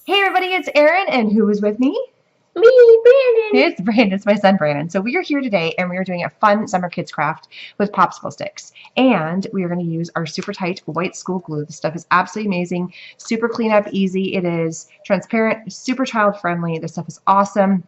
Hey everybody, it's Erin, and who is with me? Me, Brandon. It's Brandon. It's my son Brandon. So we are here today, and we are doing a fun summer kids craft with popsicle sticks. And we are going to use our Supertite white school glue. This stuff is absolutely amazing, super clean up, easy. It is transparent, super child friendly. This stuff is awesome.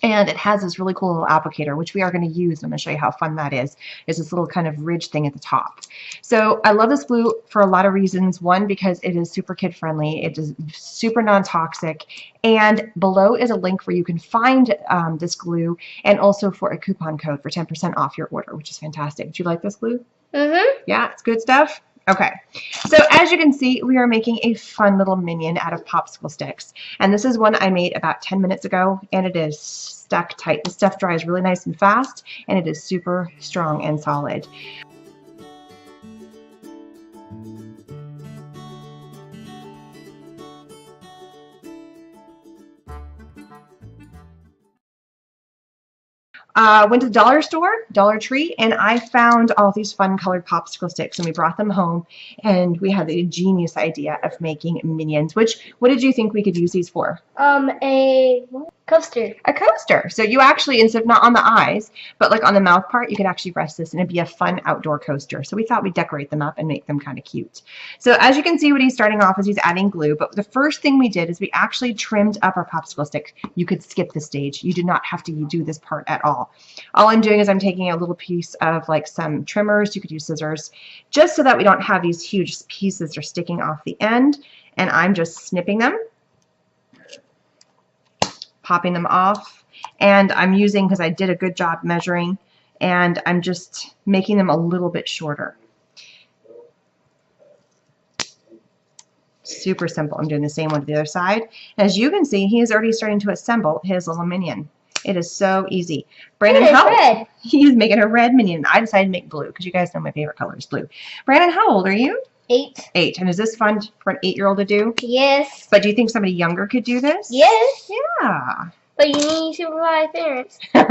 And it has this really cool little applicator, which we are going to use. I'm going to show you how fun that is. It's this little kind of ridge thing at the top. So I love this glue for a lot of reasons. One, because it is super kid friendly. It is super non-toxic. And below is a link where you can find this glue, and also for a coupon code for 10% off your order, which is fantastic. Do you like this glue? Mm-hmm. Yeah, it's good stuff. Okay, so as you can see, we are making a fun little minion out of popsicle sticks. And this is one I made about 10 minutes ago, and it is stuck tight. The stuff dries really nice and fast, and it is super strong and solid. Went to the dollar store, Dollar Tree, and I found all these fun colored popsicle sticks, and we brought them home, and we had the genius idea of making minions. What did you think we could use these for? A coaster. A coaster. So you actually, instead of not on the eyes, but like on the mouth part, you could actually rest this, and it'd be a fun outdoor coaster. So we thought we'd decorate them up and make them kind of cute. So as you can see, what he's starting off is he's adding glue, but the first thing we did is we actually trimmed up our popsicle stick. You could skip this stage. You did not have to do this part at all. All I'm doing is I'm taking a little piece of like some trimmers. You could use scissors, just so that we don't have these huge pieces that are sticking off the end, and I'm just snipping them, popping them off, and I'm using, because I did a good job measuring, and I'm just making them a little bit shorter. Super simple. I'm doing the same one to the other side. As you can see, he is already starting to assemble his little minion. It is so easy. Brandon, Red. He's making a red minion. I decided to make blue because you guys know my favorite color is blue. Brandon, how old are you? 8. 8. And is this fun for an 8-year-old to do? Yes. But do you think somebody younger could do this? Yes. Yeah. But you need supervised parents. And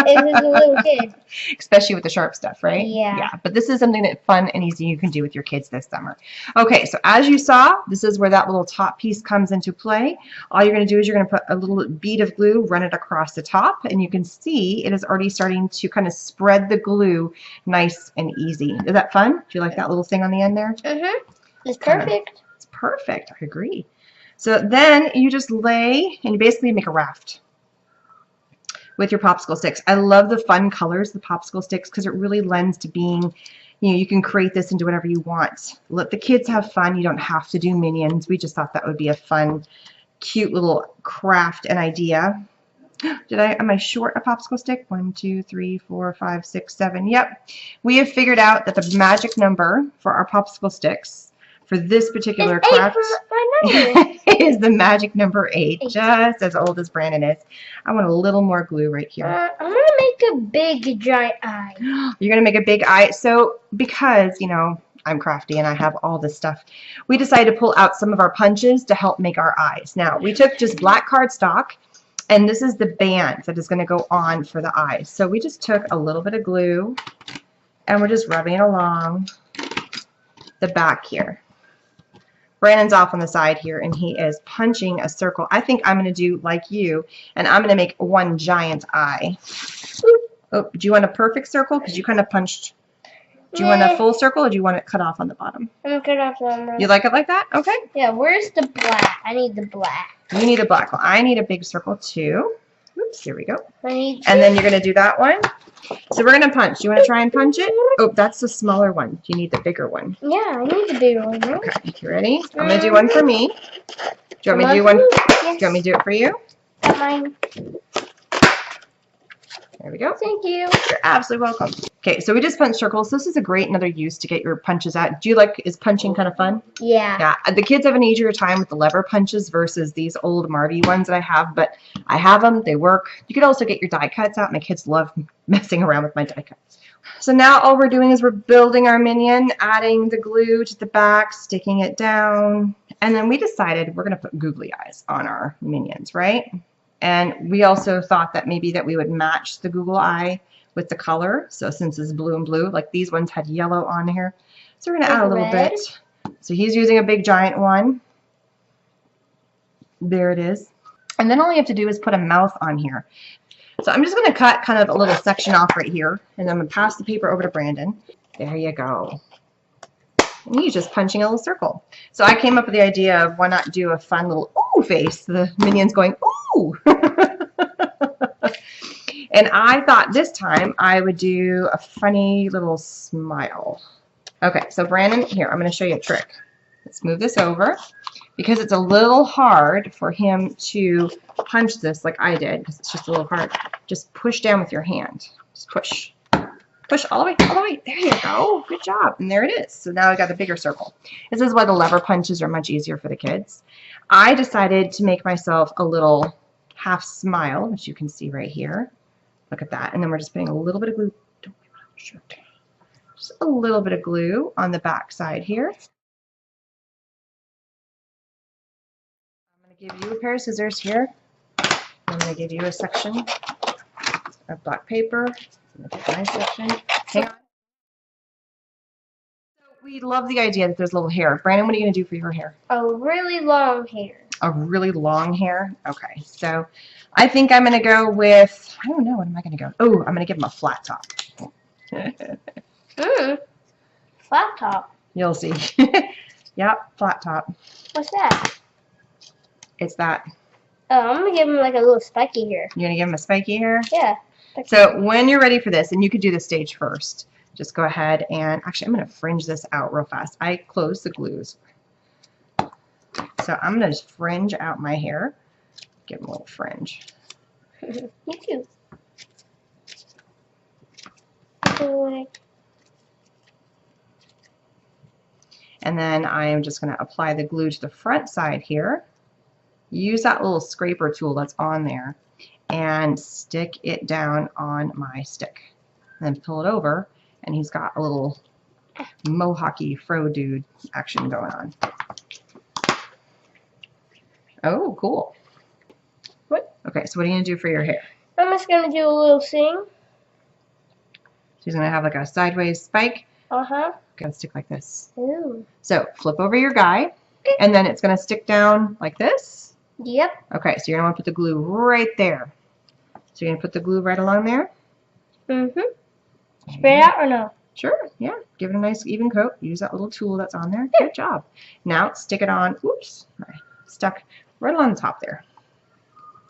it is a little kid. Especially with the sharp stuff, right? Yeah. Yeah. But this is something that's fun and easy you can do with your kids this summer. Okay, so as you saw, this is where that little top piece comes into play. All you're going to do is you're going to put a little bead of glue, run it across the top, and you can see it is already starting to kind of spread the glue nice and easy. Is that fun? Do you like that little thing on the end there? Mm-hmm. It's perfect. It's perfect. I agree. So then you just lay, and you basically make a raft with your popsicle sticks. I love the fun colors of the popsicle sticks because it really lends to being, you can create this into whatever you want. Let the kids have fun. You don't have to do minions. We just thought that would be a fun, cute little craft and idea. Am I short a popsicle stick? 1, 2, 3, 4, 5, 6, 7. Yep. We have figured out that the magic number for our popsicle sticks for this particular craft is the magic number 8, just as old as Brandon is. I want a little more glue right here. I'm going to make a big giant eye. You're going to make a big eye. So because, I'm crafty and I have all this stuff, we decided to pull out some of our punches to help make our eyes. Now, we took just black cardstock, and this is the band that is going to go on for the eyes. So we just took a little bit of glue, and we're just rubbing it along the back here. Brandon's off on the side here, and he is punching a circle. I think I'm going to do like you, and I'm going to make one giant eye. Oh, do you want a perfect circle? Because you kind of punched. Do you want a full circle, or do you want it cut off on the bottom? I'm going to cut off on the... You like it like that? Okay. Yeah, where's the black? I need the black. You need a black one. I need a big circle, too. Oops, here we go. And then you're going to do that one. So we're going to punch. Do you want to try and punch it? Oh, that's the smaller one. You need the bigger one. Yeah, I need the bigger one. Right? Okay, you ready? I'm going to do one for me. Do you want me to do one? Yes. Do you want me to do it for you? Got mine. There we go. Thank you. You're absolutely welcome. Okay, so we just punched circles. This is a great another use to get your punches out. Do you like, is punching kind of fun? Yeah. Yeah, the kids have an easier time with the lever punches versus these old Marty ones that I have, but I have them. They work. You could also get your die cuts out. My kids love messing around with my die cuts. So now all we're doing is we're building our minion, adding the glue to the back, sticking it down, and then we decided we're going to put googly eyes on our minions, right? And we also thought that maybe that we would match the Google eye with the color. So since it's blue and blue, like these ones had yellow on here. So we're going to add a little bit. So he's using a big giant one. There it is. And then all you have to do is put a mouth on here. So I'm just going to cut kind of a little section off right here, and I'm going to pass the paper over to Brandon. There you go. And he's just punching a little circle. So I came up with the idea of why not do a fun little ooh face. The Minion's going ooh. And I thought this time I would do a funny little smile. Okay, so Brandon, here, I'm going to show you a trick. Let's move this over. Because it's a little hard for him to punch this like I did, because it's just a little hard. Just push down with your hand. Just push. Push all the way, all the way. There you go. Good job. And there it is. So now I got a bigger circle. This is why the lever punches are much easier for the kids. I decided to make myself a little half smile, which you can see right here. Look at that. And then we're just putting a little bit of glue. Don't worry about it. Sure. Just a little bit of glue on the back side here. Give you a pair of scissors here. I'm going to give you a section of black paper. I'm going to take my section. Hang on. So we love the idea that there's little hair. Brandon, what are you going to do for your hair? A really long hair. A really long hair? Okay. So I think I'm going to go with, I don't know, what am I going to go? Oh, I'm going to give him a flat top. Flat top. You'll see. Yep, flat top. What's that? It's that. Oh, I'm going to give him like a little spiky hair. You're going to give him a spiky hair? Yeah. So when you're ready for this, and you could do the stage first, just go ahead and, actually I'm going to fringe this out real fast. I closed the glues. So I'm going to just fringe out my hair. Give him a little fringe. You too. So, and then I'm just going to apply the glue to the front side here. Use that little scraper tool that's on there and stick it down on my stick. And then pull it over, and he's got a little mohawky fro dude action going on. Oh, cool. What? Okay, so what are you going to do for your hair? I'm just going to do a little sing. She's going to have like a sideways spike. Uh-huh. Going to stick like this. Ooh. So flip over your guy, and then it's going to stick down like this. Yep. Okay, so you're going to want to put the glue right there. So you're going to put the glue right along there. Mm-hmm. Spread it out or no? Sure, yeah. Give it a nice even coat. Use that little tool that's on there. Good job. Now stick it on. Oops. Right. Stuck right on the top there.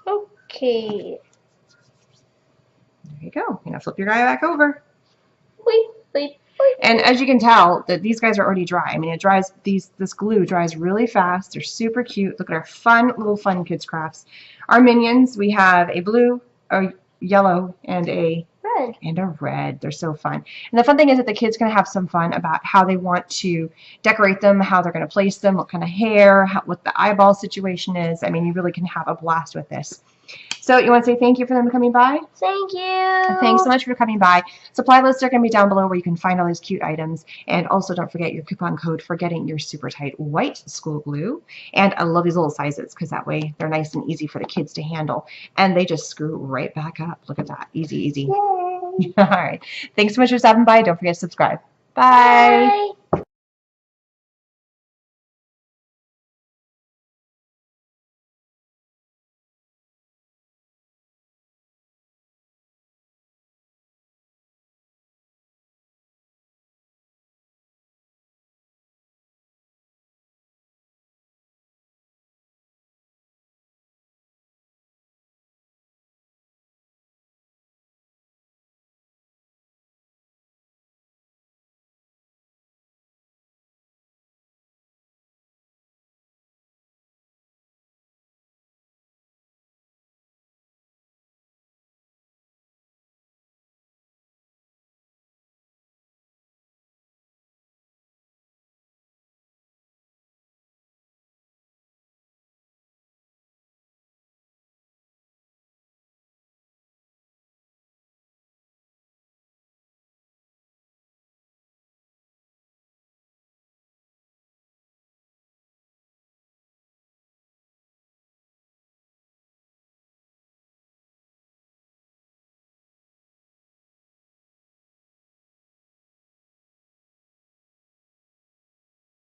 Okay. There you go. Now flip your guy back over. Wait, wait, wait. And as you can tell, that these guys are already dry. I mean, it dries. This glue dries really fast. They're super cute. Look at our little fun kids crafts. Our Minions. We have a blue, a yellow, and a red. They're so fun. And the fun thing is that the kids can have some fun about how they want to decorate them, how they're going to place them, what kind of hair, what the eyeball situation is. I mean, you really can have a blast with this. So you want to say thank you for them coming by? Thank you. Thanks so much for coming by. Supply lists are going to be down below where you can find all these cute items. And also don't forget your coupon code for getting your Supertite white school glue. And I love these little sizes because that way they're nice and easy for the kids to handle. And they just screw right back up. Look at that. Easy, easy. Yay. All right. Thanks so much for stopping by. Don't forget to subscribe. Bye. Bye.